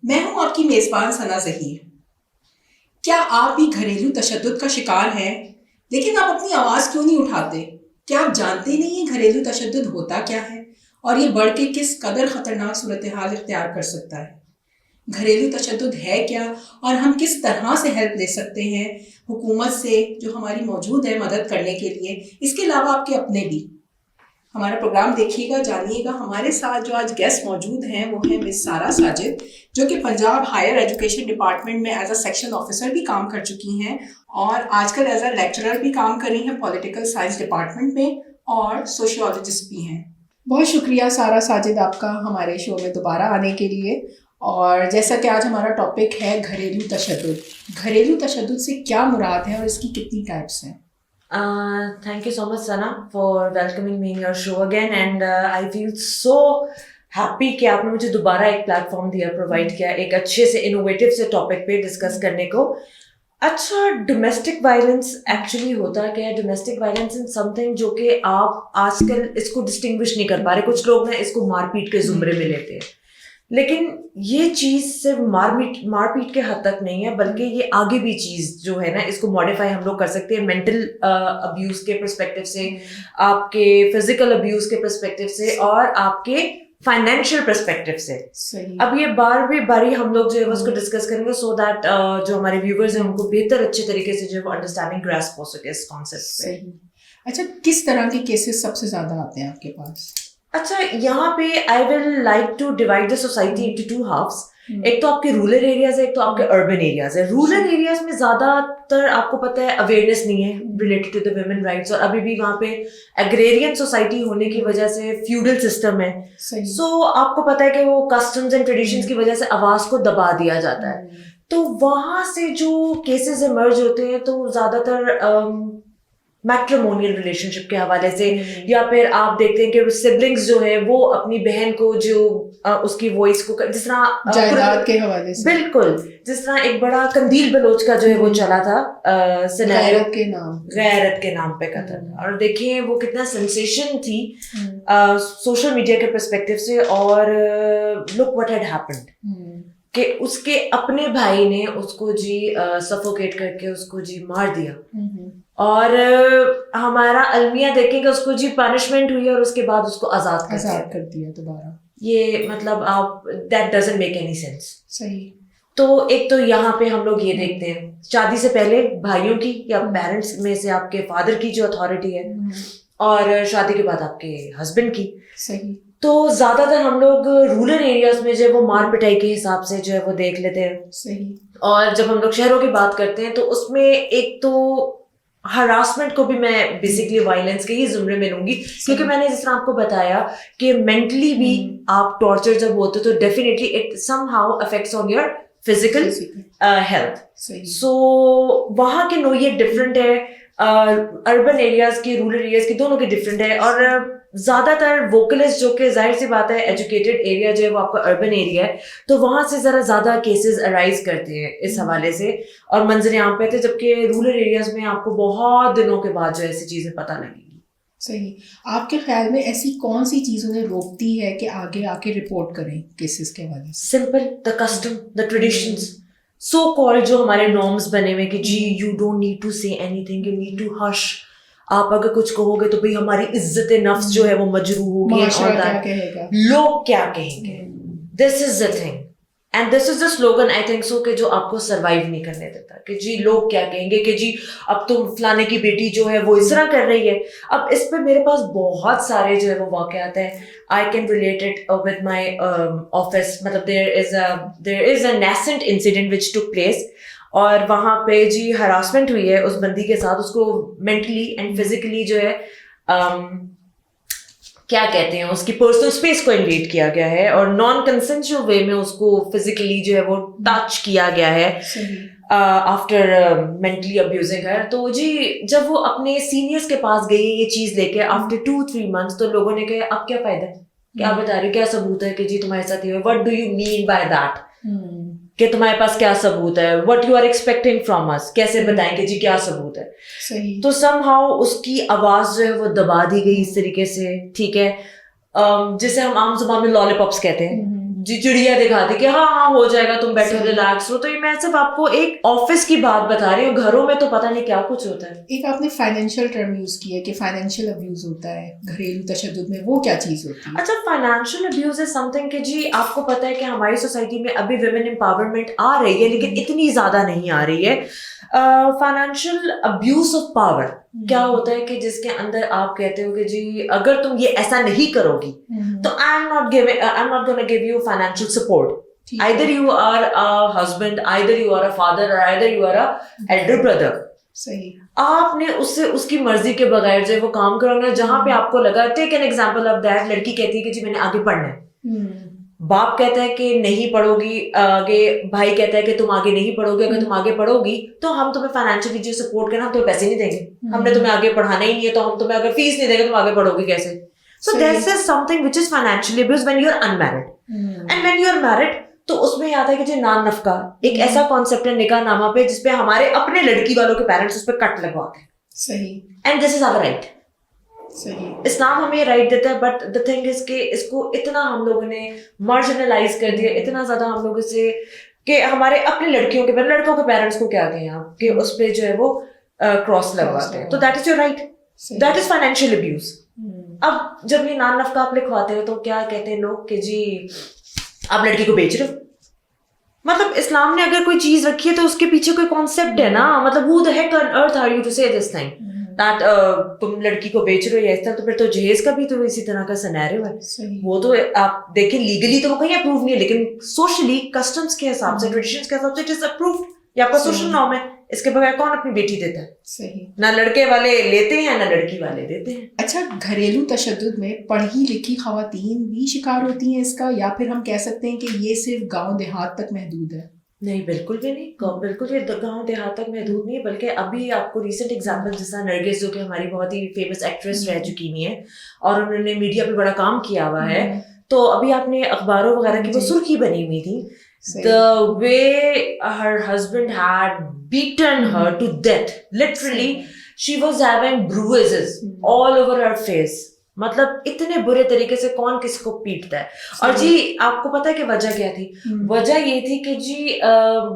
میں ہوں آپ کی میزبان ثنا ظہیر. کیا آپ بھی گھریلو تشدد کا شکار ہیں لیکن آپ اپنی آواز کیوں نہیں اٹھاتے؟ کیا آپ جانتے نہیں ہیں گھریلو تشدد ہوتا کیا ہے اور یہ بڑھ کے کس قدر خطرناک صورتحال اختیار کر سکتا ہے؟ گھریلو تشدد ہے کیا اور ہم کس طرح سے ہیلپ لے سکتے ہیں حکومت سے جو ہماری موجود ہے مدد کرنے کے لیے، اس کے علاوہ آپ کے اپنے بھی. ہمارا پروگرام دیکھیے گا، جانیے گا. ہمارے ساتھ جو آج گیسٹ موجود ہیں وہ ہیں مس سارا ساجد، جو کہ پنجاب ہائر ایجوکیشن ڈپارٹمنٹ میں ایز اے سیکشن آفیسر بھی کام کر چکی ہیں اور آج کل ایز اے لیکچرر بھی کام کر رہی ہیں پولیٹیکل سائنس ڈپارٹمنٹ میں، اور سوشیولوجسٹ بھی ہیں. بہت شکریہ سارا ساجد آپ کا ہمارے شو میں دوبارہ آنے کے لیے. اور جیسا کہ آج ہمارا ٹاپک ہے گھریلو تشدد. گھریلو تشدد سے کیا مراد ہے اور اس کی کتنی ٹائپس ہیں؟ Thank you so much, Sana, for welcoming me in your show again. And I feel so happy کہ آپ نے مجھے دوبارہ ایک پلیٹ فارم دیا، پرووائڈ کیا ایک اچھے سے انوویٹیو سے ٹاپک پہ ڈسکس کرنے کو. اچھا، ڈومیسٹک وائلنس ایکچولی ہوتا کیا ہے؟ ڈومیسٹک وائلنس ان سم تھنگ جو کہ آپ آج کل اس کو ڈسٹنگوش نہیں کر پا رہے. کچھ لوگ نا اس کو مار پیٹ کے زمرے میں لیتے ہیں، لیکن یہ چیز صرف مار پیٹ کے حد تک نہیں ہے، بلکہ یہ آگے بھی چیز جو ہے نا اس کو ماڈیفائی ہم لوگ کر سکتے ہیں مینٹل ابیوز کے پرسپیکٹیو سے، آپ کے فزیکل ابیوز کے پرسپیکٹیو سے، اور آپ کے فائنینشیل پرسپیکٹیو سے. اب یہ باری ہم لوگ جو ہے اس کو ڈسکس کریں گے سو دیٹ جو ہمارے ویورز ہیں ان کو بہتر اچھے طریقے سے جو ہے انڈرسٹینڈنگ گراسپ ہو سکے اس کانسیپٹ پہ. اچھا، کس طرح کے کیسز سب سے زیادہ آتے ہیں آپ کے پاس؟ اچھا، یہاں پہ I will like to divide the society into two halves. ایک تو آپ کے رورل ایریاز ہے، ایک تو آپ کے اربن ایریاز ہے. رورل ایریاز میں زیادہ تر آپ کو پتہ ہے اویئرنیس نہیں ہے related to the women rights, اور ابھی بھی وہاں پہ ایگریرین سوسائٹی ہونے کی وجہ سے فیوڈل سسٹم ہے. سو آپ کو پتہ ہے کہ وہ کسٹمز اینڈ ٹریڈیشنز کی وجہ سے آواز کو دبا دیا جاتا ہے. تو وہاں سے جو کیسز ایمرج ہوتے ہیں تو زیادہ تر میٹریمونیل ریلیشن شپ کے حوالے سے، یا پھر آپ دیکھتے ہیں کہ سبلنگز جو ہے وہ اپنی بہن کو جو اس کی وائس کو جس طرح جائیداد کے حوالے سے، بالکل جس طرح ایک بڑا قندیل بلوچ کا جو ہے وہ چلا تھا غیرت کے نام پہ قتل. اور دیکھیں وہ کتنا سینسیشن تھی سوشل میڈیا کے پرسپیکٹیو سے. اور لک واٹ ہیڈ ہیپنڈ کہ اس کے اپنے بھائی نے اس کو جی سفوکیٹ کر کے اس کو جی مار دیا، اور ہمارا المیہ دیکھیں کہ اس کو جی پنشمنٹ ہوئی اور اس کے بعد اس کو آزاد کر دیا دوبارہ. یہ مطلب آپ that doesn't make any sense. صحیح. تو ایک تو یہاں پہ ہم لوگ یہ دیکھتے ہیں شادی سے پہلے بھائیوں کی یا پیرنٹس میں سے آپ کے فادر کی جو اتھارٹی ہے، اور شادی کے بعد آپ کے ہسبینڈ کی. صحیح. تو زیادہ تر ہم لوگ رورل ایریاز میں جو ہے وہ مار پٹائی کے حساب سے جو ہے وہ دیکھ لیتے ہیں. صحیح. اور جب ہم لوگ شہروں کی بات کرتے ہیں تو اس میں ایک تو ہراسمنٹ کو بھی میں بیسکلی وائلنس کے ہی زمرے میں لوں گی، کیونکہ میں نے جس طرح آپ کو بتایا کہ مینٹلی بھی آپ ٹارچر جب ہوتے تو definitely it somehow affects on your physical health. So وہاں کے نوعیت ڈفرینٹ ہے، اربن ایریاز کی رورل ایریاز کی دونوں کی ڈفرینٹ ہے. اور زیادہ تر ووکلسٹ جو کہ ظاہر سی بات ہے ایجوکیٹڈ ایریا جو ہے وہ آپ کا اربن ایریا ہے، تو وہاں سے ذرا زیادہ کیسز ارائز کرتے ہیں اس حوالے سے اور منظر عام پہ تھے، جبکہ رورل ایریاز میں آپ کو بہت دنوں کے بعد جو ایسی چیزیں پتہ لگیں گی. صحیح. آپ کے خیال میں ایسی کون سی چیز انہیں روکتی ہے کہ آگے آ کے رپورٹ کریں کیسز کے حوالے سے؟ Simple, the custom, the traditions, so called جو ہمارے نارمز بنے ہوئے کہ جی یو ڈونٹ نیڈ ٹو سے any thing, you need to ہش. آپ اگر کچھ کہو گے تو بھائی ہماری عزت نفس جو ہے وہ مجروح ہوگی، لوگ کیا کہیں گے. This is the thing and this is the slogan I think so کہ جو آپ کو سروائیو نہیں کرنے دیتا کہ جی لوگ کیا کہیں گے، کہ جی اب تم فلانے کی بیٹی جو ہے وہ اس طرح کر رہی ہے. اب اس پہ میرے پاس بہت سارے جو ہے وہ واقعات ہیں. I can relate it with my office. مطلب there is a nascent incident which took place، اور وہاں پہ جی ہراسمنٹ ہوئی ہے اس بندی کے ساتھ. اس کو مینٹلی اینڈ فزیکلی جو ہے کیا کہتے ہیں اس کی پرسنل اسپیس کو انویڈ کیا گیا ہے، اور نان کنسنشل وے میں اس کو فزیکلی جو ہے وہ ٹچ کیا گیا ہے آفٹر مینٹلی ابیوزنگ ہر. تو جی جب وہ اپنے سینئرس کے پاس گئی یہ چیز لے کے آفٹر 2-3 months، تو لوگوں نے کہا اب کیا فائدہ ہے، کیا بتا رہی ہو، کیا ثبوت ہے کہ جی تمہارے ساتھ یہ ہوا، what do you mean by that, کہ تمہارے پاس کیا ثبوت ہے، what you are expecting from us, کیسے بتائیں کہ جی کیا ثبوت ہے. تو سم ہاؤ اس کی آواز جو ہے وہ دبا دی گئی اس طریقے سے، ٹھیک ہے، جسے ہم عام زبان میں لالی پاپس کہتے ہیں. جی چڑیا دکھا دی کہ ہاں ہاں ہو جائے گا, تم بیٹھو ریلیکس ہو. تو یہ میں صرف آپ کو ایک آفس کی بات بتا رہی ہوں, گھروں میں تو پتہ نہیں کیا کچھ ہوتا ہے. ایک آپ نے فائنینشیل ٹرم یوز کی ہے کہ فائنینشیل ابیوز ہوتا ہے گھریلو تشدد میں, وہ کیا چیز ہوتی ہے؟ اچھا, فائنینشیل ابیوز از سم تھنگ کہ جی آپ کو پتہ ہے کہ ہماری سوسائٹی میں ابھی ویمن امپاورمنٹ آ رہی ہے لیکن اتنی زیادہ نہیں آ رہی ہے. فائنینشیل ابیوز آف پاور کیا ہوتا ہے کہ جس کے اندر آپ کہتے ہو کہ جی اگر تم یہ ایسا نہیں کرو گی تو I'm not going to give you financial support. Either you are a husband, either you are a father, or either you are a elder brother. صحیح. آپ نے اس سے اس کی مرضی کے بغیر جو وہ کام کرنا جہاں پہ آپ کو لگا. Take an example of that, لڑکی کہتی ہے کہ جی میں نے آگے پڑھنا ہے, باپ کہتا ہے کہ نہیں پڑھو گی آگے, بھائی کہتا ہے کہ تم آگے نہیں پڑھو گے, اگر تم آگے پڑھو گی تو ہم تمہیں فائنینشلی جو سپورٹ کرنا ہم تمہیں پیسے نہیں دیں گے, ہم نے تمہیں آگے پڑھانا ہی نہیں ہے تو ہم تمہیں اگر فیس نہیں دیں گے تم آگے پڑھو گے کیسے. So this is something which is financially abused when you are unmarried. And when you are married تو اس میں یاد ہے کہ جو نان نفقہ ایک ایسا کانسیپٹ ہے نکاح نامہ پہ جس پہ ہمارے اپنے لڑکی والوں کے پیرنٹس اس پہ کٹ لگواتے ہیں. صحیح. And this is our right. صحیح. اسلام ہمیں یہ رائٹ دیتا ہے, بٹ دا تھنگ از کہ اس کو اتنا ہم لوگوں نے مارجنلائز کر دیا, اتنا زیادہ ہم لوگوں سے کہ ہمارے اپنے لڑکیوں کے لڑکوں کے پیرنٹس کو کیا کہیں آپ کہ اس پہ جو ہے وہ کراس لگواتے ہیں. تو that is your right, that is financial abuse. اب جب یہ نان نفقہ آپ لکھواتے ہو تو کیا کہتے ہیں لوگ کہ جی آپ لڑکی کو بیچ رہے ہو. مطلب اسلام نے اگر کوئی چیز رکھی ہے تو اس کے پیچھے کوئی کانسیپٹ ہے نا. مطلب who the heck on earth are you to say this thing that تم لڑکی کو بیچ رہے ہو یا اس طرح. تو پھر تو جہیز کا بھی تو اسی طرح کا سینیریو ہے. وہ تو آپ دیکھیں لیگلی تو وہ کہیں اپروو نہیں ہے, لیکن سوشلی کسٹمس کے حساب سے ٹریڈیشنس کے حساب سے اٹ از اپرووڈ. یہ آپ کا سوشل نارم ہے, اس کے بغیر کون اپنی بیٹی دیتا ہے؟ صحیح. نہ لڑکے والے لیتے ہیں نہ لڑکی والے دیتے ہیں. اچھا, گھریلو تشدد میں پڑھی لکھی خواتین بھی شکار ہوتی ہیں اس کا, یا پھر ہم کہہ سکتے ہیں کہ یہ صرف گاؤں دیہات تک محدود ہے؟ نہیں, بالکل بھی نہیں, بالکل یہ گاؤں دیہات تک محدود نہیں ہے. بلکہ ابھی آپ کو ریسنٹ ایگزامپل جیسا نرگس جو کہ ہماری بہت ہی فیمس ایکٹریس رہ چکی ہوئی ہیں اور انہوں نے میڈیا پہ بڑا کام کیا ہوا ہے, تو ابھی آپ نے اخباروں وغیرہ کی وہ سرخی بنی ہوئی تھی, the way her husband had beaten her to death, literally she was having bruises all over her face. مطلب اتنے برے طریقے سے کون کس کو پیٹتا ہے. اور جی آپ کو پتا ہے کہ وجہ کیا تھی؟ وجہ یہ تھی کہ جی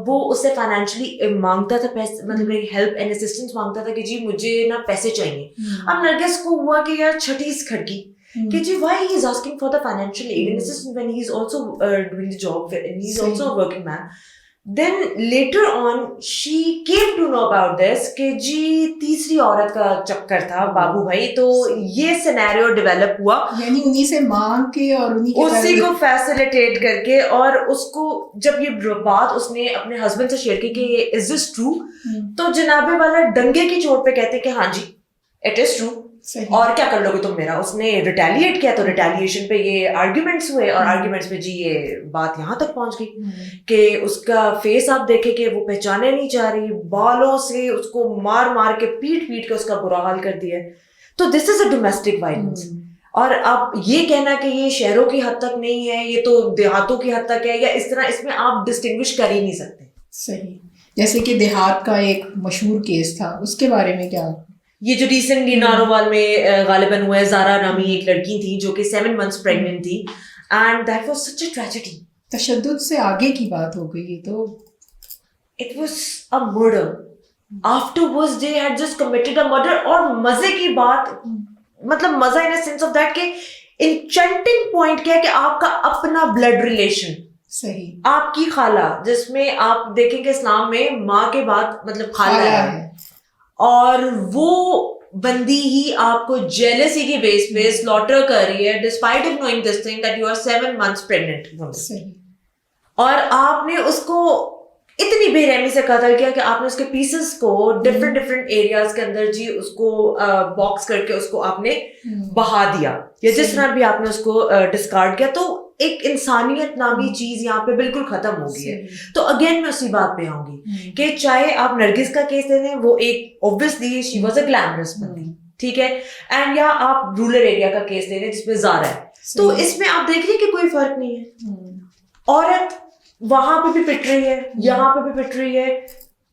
وہ اس سے فائنینشلی مانگتا تھا پیسے, مطلب ہیلپ اینڈ اسسٹنس مانگتا تھا کہ جی مجھے نا پیسے چاہیے. اب نرگس کو ہوا کہ یار چھٹی کھڑکی کہ جی why he is asking for the financial aid and assistance when he is also doing the job and he is also a working man. Then later on she came to know about this کہ جی تیسری عورت کا چکر تھا بابو بھائی. تو یہ scenario develop ہوا, یعنی انہی سے مانگ کے اور اسی کو فیسیلیٹیٹ کر کے, اور اس کو جب یہ بات اس نے اپنے ہسبینڈ سے شیئر کی کہ از دس ٹرو, تو جنابے والا ڈنگے کی چوٹ پہ کہتے کہ ہاں جی اٹ از ٹرو, اور کیا کر لو گے تم میرا. اس نے ریٹیلیٹ کیا تو ریٹیلیشن پہ یہ آرگیومنٹس ہوئے, اور آرگیومنٹس پہ جی یہ بات یہاں تک پہنچ گئی کہ اس کا فیس آپ دیکھیں کہ وہ پہچانے نہیں چاہ رہی, بالوں سے اس کو مار مار کے پیٹ کے اس کا برا حال کر دیا. تو دس از اے ڈومیسٹک وائلنس. اور آپ یہ کہنا کہ یہ شہروں کی حد تک نہیں ہے, یہ تو دیہاتوں کی حد تک ہے یا اس طرح, اس میں آپ ڈسٹنگوش کر ہی نہیں سکتے. صحیح. جیسے کہ دیہات کا ایک مشہور کیس تھا, اس کے بارے میں کیا؟ یہ جو ریسنٹلی نارووال میں غالباً ہوا ہے, زارا نامی ایک لڑکی تھی جو کہ 7 months پریگننٹ تھی, and that was such a tragedy. تشدد سے آگے کی بات ہو گئی, تو it was a murder. afterwards they had just committed a murder. اور مزے کی بات, مطلب مزہ ان سینس آف دیٹ کہ انچنٹنگ پوائنٹ کیا ہے کہ آپ کا اپنا بلڈ ریلیشن, صحیح, آپ کی خالہ, جس میں آپ دیکھیں کہ اسلام میں ماں کے بعد مطلب خالہ ہے, اور وہ بندی ہی آپ کو جیلسی کی بیس پہ سلوٹر کر رہی ہے despite of knowing this thing that you are 7 months pregnant. اور آپ نے اس کو اتنی بے رحمی سے قتل کیا کہ آپ نے اس کے پیسز کو ڈفرنٹ ایریاز کے اندر جی اس کو باکس کر کے اس کو آپ نے بہا دیا, یا جس طرح بھی آپ نے اس کو ڈسکارڈ کیا. تو ایک انسانیت نامی چیز یہاں پہ بالکل ختم ہو گئی ہے. تو اگین میں اسی بات پہ آؤں گی کہ چاہے آپ نرگس کا کیس لے لیں, وہ ایک obviously she was a glamorous بندی, ٹھیک ہے, اینڈ یا آپ رورل ایریا کا کیس لے لیں جس میں زارا ہے, تو اس میں آپ دیکھ لیں کہ کوئی فرق نہیں ہے. عورت وہاں پہ بھی پٹ رہی ہے, یہاں پہ بھی پٹ رہی ہے,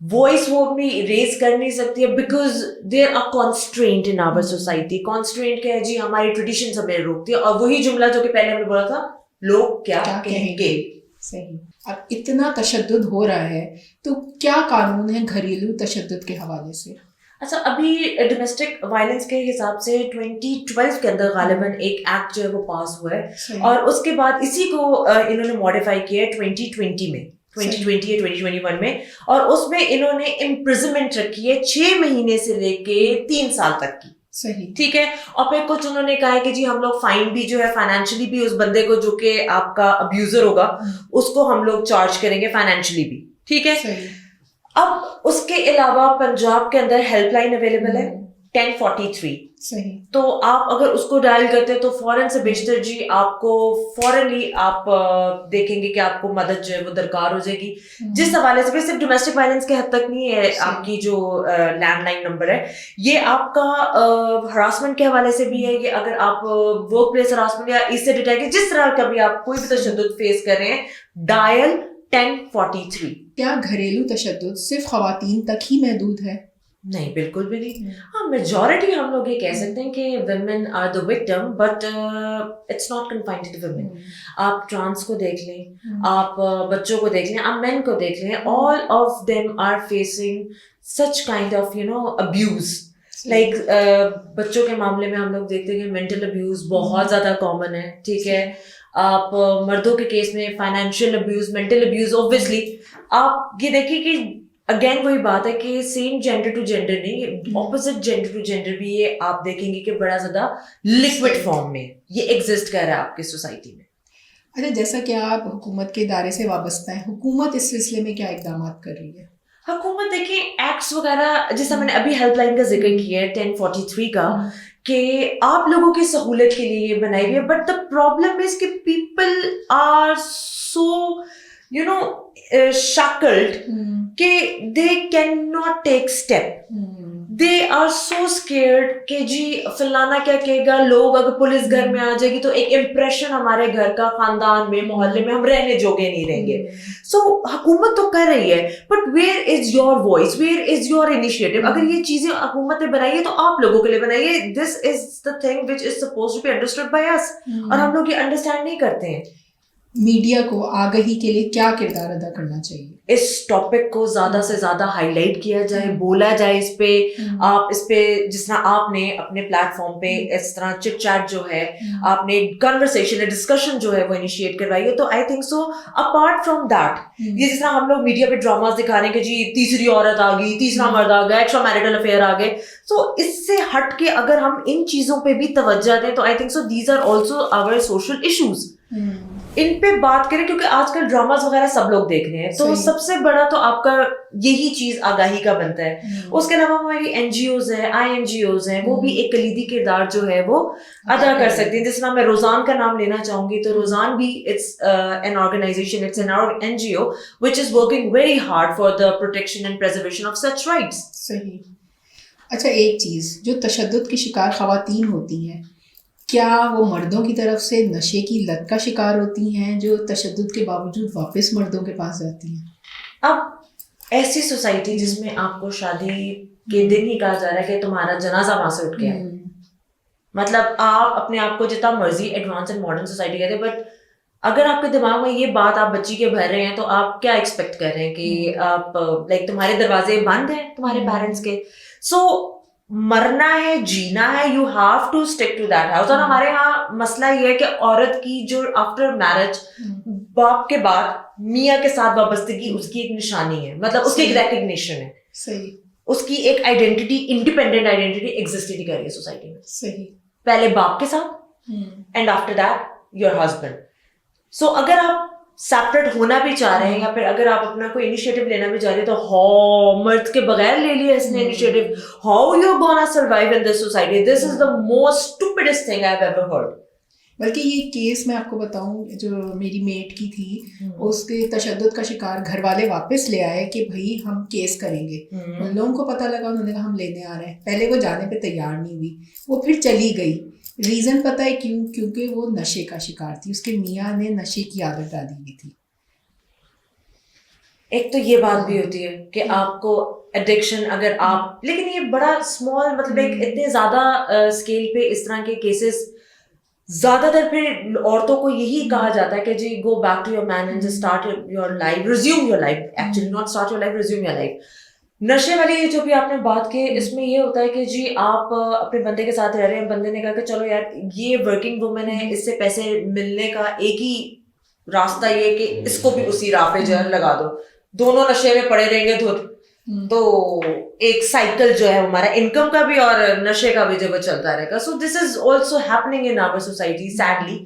وائس وہ اپنی ریز کر نہیں سکتی ہے because there are constraint in our society. Constraint کیا ہے جی, ہماری ٹریڈیشنز ہمیں روکتی ہے. اور وہی جملہ جو کہ پہلے ہم نے بولا تھا, لوگ کیا کہیں گے. صحیح. اب اتنا تشدد ہو رہا ہے تو کیا قانون ہے گھریلو تشدد کے حوالے سے؟ اچھا, ابھی ڈومیسٹک وائلنس کے حساب سے 2012 کے اندر غالباً ایک ایکٹ جو ہے وہ پاس ہوا ہے, اور اس کے بعد اسی کو انہوں نے ماڈیفائی کیا ہے 2020 میں, 2020 یا 2021 میں, اور اس میں انہوں نے امپرزنمنٹ رکھی ہے 6 مہینے سے لے کے 3 سال تک کی. صحیح. ٹھیک ہے. اور پھر کچھ انہوں نے کہا ہے کہ جی ہم لوگ فائن بھی جو ہے فائنینشلی بھی اس بندے کو جو کہ آپ کا ابیوزر ہوگا اس کو ہم لوگ چارج کریں گے فائنینشلی بھی. ٹھیک ہے. اب اس کے علاوہ پنجاب کے اندر ہیلپ لائن اویلیبل ہے 1043. صحیح. تو آپ اگر اس کو ڈائل کرتے ہیں تو فوراً سے بیشتر جی آپ کو فوراًلی آپ دیکھیں گے کہ آپ کو مدد جو ہے وہ درکار ہو جائے گی. جس حوالے سے صرف ڈومیسٹک وائلنس کے حد تک نہیں ہے آپ کی جو لینڈ لائن نمبر ہے, یہ آپ کا ہراسمنٹ کے حوالے سے بھی ہے. یہ اگر آپ ورک پلیس ہراسمنٹ یا اس سے ڈیٹیکٹ جس طرح کا بھی آپ کوئی بھی تشدد فیس کر رہے ہیں, ڈائل 1043. کیا گھریلو تشدد صرف خواتین تک ہی محدود ہے؟ نہیں, بالکل بھی نہیں. ہاں, میجورٹی ہم لوگ یہ کہہ سکتے ہیں کہ women are the victim, but it's not confined to women. آپ ٹرانس کو دیکھ لیں, آپ بچوں کو دیکھ لیں, آپ مین کو دیکھ لیں, all of them are facing such kind of abuse. Like بچوں کے معاملے میں ہم لوگ دیکھتے ہیں کہ مینٹل ابیوز بہت زیادہ کامن ہے. ٹھیک ہے. آپ مردوں کے کیس میں financial abuse, mental abuse, obviously آپ یہ دیکھیے کہ اگین وہی بات ہے کہ سیم جینڈر ٹو جینڈر نہیں, اپوزٹ جینڈر ٹو جینڈر بھی یہ آپ دیکھیں گے کہ بڑا زیادہ لکوڈ فارم میں یہ ایگزسٹ کر رہا ہے آپ کی سوسائٹی میں. اچھا, جیسا کہ آپ حکومت کے ادارے سے وابستہ ہیں, حکومت اس سلسلے میں کیا اقدامات کر رہی ہے؟ حکومت دیکھیں ایکٹس وغیرہ, جیسا میں نے ابھی ہیلپ لائن کا ذکر کیا ہے 1043 کا, کہ آپ لوگوں کی سہولت کے لیے یہ بنائی ہوئی ہے. بٹ دا پرابلم از کہ پیپل آر سو shackled کہ they cannot take step. They are so scared کہ جی فلانا کیا کہے گا, لوگ اگر پولیس گھر میں آ جائے گی تو ایک امپریشن ہمارے گھر کا, خاندان میں, محلے میں ہم رہنے جوگے نہیں رہیں گے. سو حکومت تو کر رہی ہے, but where is your voice, where is your initiative. اگر یہ چیزیں حکومت نے بنائی ہے تو آپ لوگوں کے لیے بنائیے. This is the thing which is supposed to be understood by us, اور ہم لوگ یہ انڈرسٹینڈ نہیں کرتے ہیں. میڈیا کو آگہی کے لیے کیا کردار ادا کرنا چاہیے؟ اس ٹاپک کو زیادہ سے زیادہ ہائی لائٹ کیا جائے, بولا جائے اس پہ. آپ اس پہ جس طرح آپ نے اپنے پلیٹ فارم پہ اس طرح چٹ چیٹ جو ہے آپ نے کنورسیشن ڈسکشن جو ہے وہ انیشیٹ کروائی ہے. تو I think so apart from that, یہ جس طرح ہم لوگ میڈیا پہ ڈراماز دکھا رہے ہیں کہ جی تیسری عورت آ گئی, تیسرا مرد آ گیا, ایکسٹرا میرٹل افیئر آ گئے, سو اس سے ہٹ کے اگر ہم ان چیزوں پہ بھی توجہ دیں تو I think so these are also our social issues. ان پہ بات کریں کیونکہ آج کل ڈراماز وغیرہ سب لوگ دیکھ رہے ہیں, تو سب سے بڑا تو آپ کا یہی چیز آگاہی کا بنتا ہے. اس کے علاوہ ہماری این جی اوز ہیں, آئی این جی اوز ہیں, وہ بھی ایک کلیدی کردار جو ہے وہ ادا کر سکتی ہیں. جس طرح میں روزان کا نام لینا چاہوں گی, تو روزان بھی it's an organisation, it's an N G O which is working very hard for the protection and preservation of such rights. صحیح. اچھا, ایک چیز جو تشدد کی شکار خواتین ہوتی ہیں, کیا وہ مردوں کی طرف سے نشے کی لت کا شکار ہوتی ہیں جو تشدد کے باوجود واپس مردوں کے پاس جاتی ہیں؟ اب ایسی سوسائٹی جس میں آپ کو شادی کے دن ہی کہا جا رہا ہے کہ تمہارا جنازہ وہاں سے اٹھ گیا ہے, مطلب آپ اپنے آپ کو جتنا مرضی ایڈوانس اینڈ ماڈرن سوسائٹی کہتے ہیں, بٹ اگر آپ کے دماغ میں یہ بات آپ بچی کے بھر رہے ہیں تو آپ کیا ایکسپیکٹ کر رہے ہیں کہ آپ لائک تمہارے دروازے بند ہیں تمہارے پیرنٹس کے. سو مرنا ہے, جینا ہے, you have to stick to that house. اور ہمارے یہاں مسئلہ یہ ہے کہ عورت کی جو آفٹر میرج باپ کے بعد میاں کے ساتھ وابستگی اس کی ایک نشانی ہے, مطلب اس کی ایک ریکگنیشن ہے. صحیح. اس کی ایک آئیڈینٹی, انڈیپینڈنٹ آئیڈینٹی ایگزسٹ نہیں کر رہی ہے سوسائٹی میں. صحیح. پہلے باپ کے ساتھ and after that your husband. So اگر آپ سیپریٹ ہونا بھی چاہ رہے ہیں یا پھر اگر آپ اپنا کوئی انیشیٹو لینا بھی چاہ رہے ہیں تو ہاؤ مرد کے بغیر لے لیا اس نے initiative, how you are gonna survive in this society. This is the most stupidest thing I have ever heard. بلکہ یہ کیس میں آپ کو بتاؤں جو میری میٹ کی تھی, اس کے تشدد کا شکار گھر والے واپس لے آئے کہ بھائی ہم کیس کریں گے. ان لوگوں کو پتہ لگا, انہوں نے کہا ہم لینے آ رہے ہیں. پہلے وہ جانے پہ تیار نہیں ہوئی, وہ پھر چلی گئی. ریزن پتہ ہے کیوں؟ کیونکہ وہ نشے کا شکار تھی, اس کے میاں نے نشے کی عادت ڈالی ہوئی تھی. ایک تو یہ بات بھی ہوتی ہے کہ آپ کو ایڈکشن اگر آپ, لیکن یہ بڑا اسمال, مطلب ایک اتنے زیادہ اسکیل پہ اس طرح کے کیسز زیادہ تر پھر عورتوں کو یہی کہا جاتا ہے کہ جی go back to your man and start your life, resume your life, actually not start your life, resume your life. نشے والی جو بھی آپ نے بات کی، اس میں یہ ہوتا ہے کہ جی آپ اپنے بندے کے ساتھ رہ رہے ہیں، بندے نے کہا کہ چلو یار یہ ورکنگ وومن ہے، اس سے پیسے ملنے کا ایک ہی راستہ یہ ہے کہ اس کو بھی اسی راہ پہ جو ہے لگا دو، دونوں نشے میں پڑے رہیں گے تو ایک سائیکل جو ہے ہمارا انکم کا بھی اور نشے کا بھی جو وہ چلتا رہے گا. So this is also happening in our society sadly.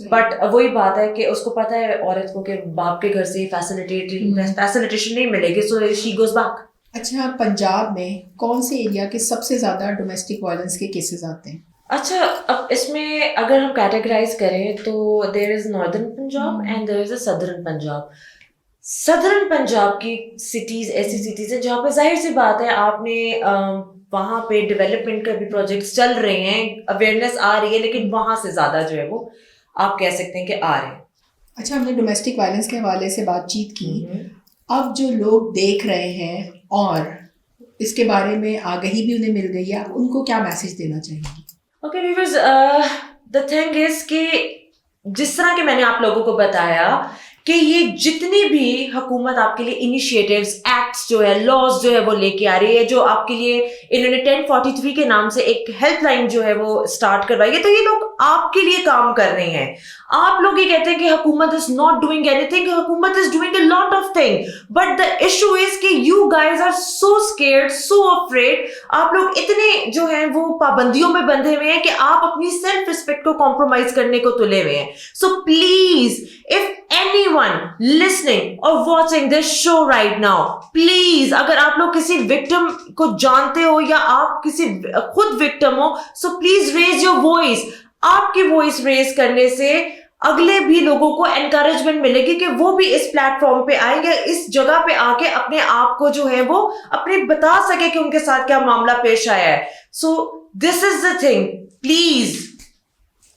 But وہی بات ہے کہ اس کو پتا ہے عورت کو کہ باپ کے گھر سے فیسلٹیشن نہیں ملے گی، سو شی گوز بیک. اچھا، پنجاب میں کون سے ایریا کے سب سے زیادہ ڈومیسٹک وائلنس کے کیسز آتے ہیں؟ اچھا، اب اس میں اگر ہم کیٹیگرائز کریں تو there is northern Punjab and there is a southern Punjab. Southern Punjab کی سٹیز ایسی سٹیز ہیں جہاں پہ ظاہر سی بات ہے آپ نے وہاں پہ ڈیولپمنٹ کے بھی پروجیکٹس چل رہے ہیں، اویئرنیس آ رہی ہے، لیکن وہاں سے زیادہ جو ہے وہ آپ کہہ سکتے ہیں کہ آ رہے ہیں. اچھا، ہم نے ڈومیسٹک وائلنس کے حوالے سے بات چیت کی. اب جو لوگ دیکھ رہے ہیں اور اس کے بارے میں آگہی بھی انہیں مل گئی ہے، آپ ان کو کیا میسج دینا چاہیں گی؟ Okay viewers, the thing is کہ جس طرح کہ میں نے آپ لوگوں کو بتایا کہ یہ جتنی بھی حکومت آپ کے لیے انیشیٹیوز، ایکٹس جو ہے، لاز جو ہے وہ لے کے آ رہی ہے، جو آپ کے لیے انہوں نے 1043 کے نام سے ایک ہیلپ لائن جو ہے وہ اسٹارٹ کروائی ہے، تو یہ لوگ آپ کے لیے کام کر رہے ہیں. آپ لوگ یہ کہتے ہیں کہ حکومت is not doing anything, حکومت is doing a lot of thing, but the issue is کہ you guys are so scared, so afraid. آپ لوگ اتنے جو ہیں وہ پابندیوں میں بندھے ہوئے ہیں کہ آپ اپنی سیلف ریسپیکٹ کو کمپرومائز کرنے کو تلے ہوئے ہیں. So please if anyone listening or watching this show right now, please اگر آپ لوگ کسی وکٹم کو جانتے ہو یا آپ کسی خود victim who, so please raise your voice. آپ کی وائس ریز کرنے سے اگلے بھی لوگوں کو انکریجمنٹ ملے گی کہ وہ بھی اس پلیٹ فارم پہ آئیں گے، اس جگہ پہ آ کے اپنے آپ کو جو ہے وہ اپنے بتا سکے کہ ان کے ساتھ کیا معاملہ پیش آیا ہے. سو this is the thing, please.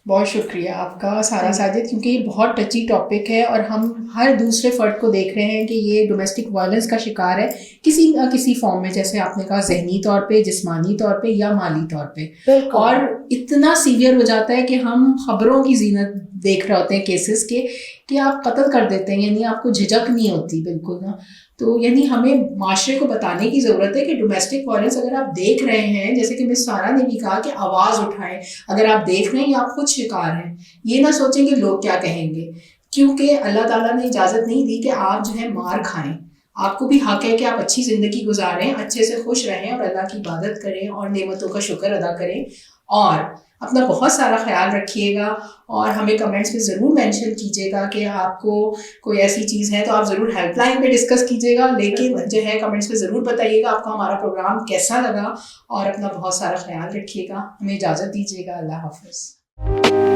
بہت شکریہ آپ کا سارا ساجد، کیونکہ یہ بہت ٹچی ٹاپک ہے اور ہم ہر دوسرے فرد کو دیکھ رہے ہیں کہ یہ ڈومیسٹک وائلنس کا شکار ہے کسی نہ کسی فارم میں، جیسے آپ نے کہا ذہنی طور پہ، جسمانی طور پہ یا مالی طور پہ. اور اتنا سیویئر ہو جاتا ہے کہ ہم خبروں کی زینت دیکھ رہے ہوتے ہیں کیسز کے کہ آپ قتل کر دیتے ہیں، یعنی آپ کو جھجک نہیں ہوتی بالکل نا. تو یعنی ہمیں معاشرے کو بتانے کی ضرورت ہے کہ ڈومیسٹک وائلنس اگر آپ دیکھ رہے ہیں، جیسے کہ مس سارا نے بھی کہا کہ آواز اٹھائیں. اگر آپ دیکھ رہے ہیں یا آپ خود شکار ہیں، یہ نہ سوچیں کہ لوگ کیا کہیں گے، کیونکہ اللہ تعالیٰ نے اجازت نہیں دی کہ آپ جو ہے مار کھائیں. آپ کو بھی حق ہے کہ آپ اچھی زندگی گزاریں، اچھے سے خوش رہیں اور اللہ کی عبادت کریں اور نعمتوں کا شکر ادا کریں. اور اپنا بہت سارا خیال رکھیے گا اور ہمیں کمنٹس میں ضرور مینشن کیجیے گا کہ آپ کو کوئی ایسی چیز ہے تو آپ ضرور ہیلپ لائن پہ ڈسکس کیجیے گا، لیکن جو ہے کمنٹس میں ضرور بتائیے گا آپ کو ہمارا پروگرام کیسا لگا، اور اپنا بہت سارا خیال رکھیے گا. ہمیں اجازت دیجیے گا. اللہ حافظ.